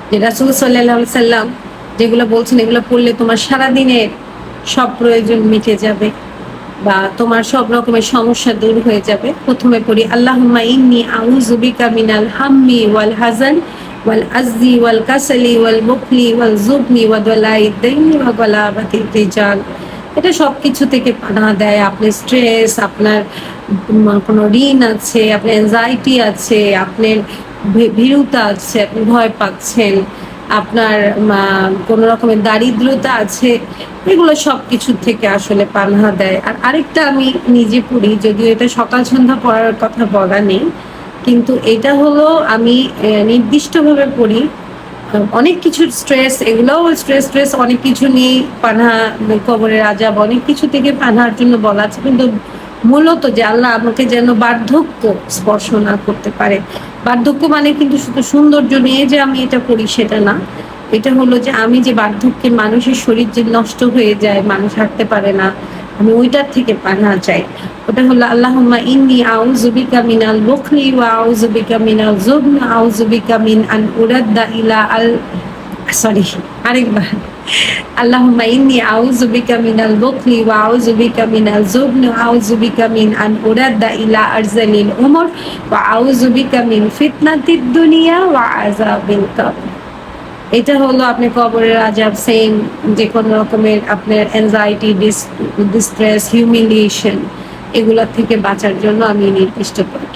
যে রাসূল সাল্লাল্লাহু আলাইহি সাল্লাম যেগুলো বলছেন এগুলো পড়লে তোমার সারাদিনের সব প্রয়োজন মিটে যাবে বা তোমার সব রকমের সমস্যা দূর হয়ে যাবে। প্রথমে পড়ি আল্লাহুম্মা ইন্নী আউযু বিকা মিনাল হাম্মি ওয়াল হাযান ওয়াল আজজি ওয়াল কাসালি ওয়াল বুখলি ওয়াল জুবনি ওয়া দালাইদ দাইনি ওয়া গালাবাতির রিজাল। এটা সবকিছু থেকে পানাহ দেয়। আপনার স্ট্রেস, আপনার কোনো ঋণ আছে, আপনার অ্যাংজাইটি আছে, আপনার ভীরুতা আছে, আপনি ভয় পাচ্ছেন, আপনার কোনো রকমের দারিদ্রতা আছে, এগুলো সবকিছু থেকে আসলে পানাহ দেয়। আর আরেকটা আমি নিজে পড়ি, যদিও এটা সকাল সন্ধ্যা পড়ার কথা বলা নেই, কিন্তু এটা হলো আমি নির্দিষ্টভাবে পড়ি। অনেক কিছু স্ট্রেস, এগুলোও স্ট্রেস স্ট্রেস অনেক কিছু নিয়ে পানাহা, কবরের আযাব অনেক কিছু থেকে পানাহার জন্য বলা আছে, কিন্তু মূলত যে আল্লাহ আমাকে যেন বার্ধক্য স্পর্শ না করতে পারে। বার্ধক্য মানে কিন্তু শুধু সৌন্দর্য নিয়ে যে আমি এটা করি সেটা না, এটা হলো যে আমি যে বার্ধক্যে মানুষের শরীর যে নষ্ট হয়ে যায়, মানুষ হাঁটতে পারে না, আমি ওইটার থেকে পানাহ চাই। ওটা হলো আল্লাহুম্মা ইন্নী আউযু বিকা মিনাল বুখলি ওয়া আউযু বিকা মিনাল জুবনি আউযু বিকা মিন আন উরাদ্দা ইলা আল সরি আরেকবার আল্লাহুম্মা ইন্নী আউযু বিকা মিনাল বুখলি ওয়া আউযু বিকা মিনাল জুবনি ওয়া আউযু বিকা মিন আন উরাদ্দা ইলা আরযালিল উমর ওয়া আউযু বিকা মিন ফিতনাতিদ দুনিয়া ওয়া আযাবিল কবর। এটা হলো আপনি কবরের আযাব, সেম যে কোনো রকমের আপনার অ্যাংজাইটি, ডিস্ট্রেস, হিউমিলিয়েশন, এগুলা থেকে বাঁচার জন্য আমি নির্দিষ্ট করি।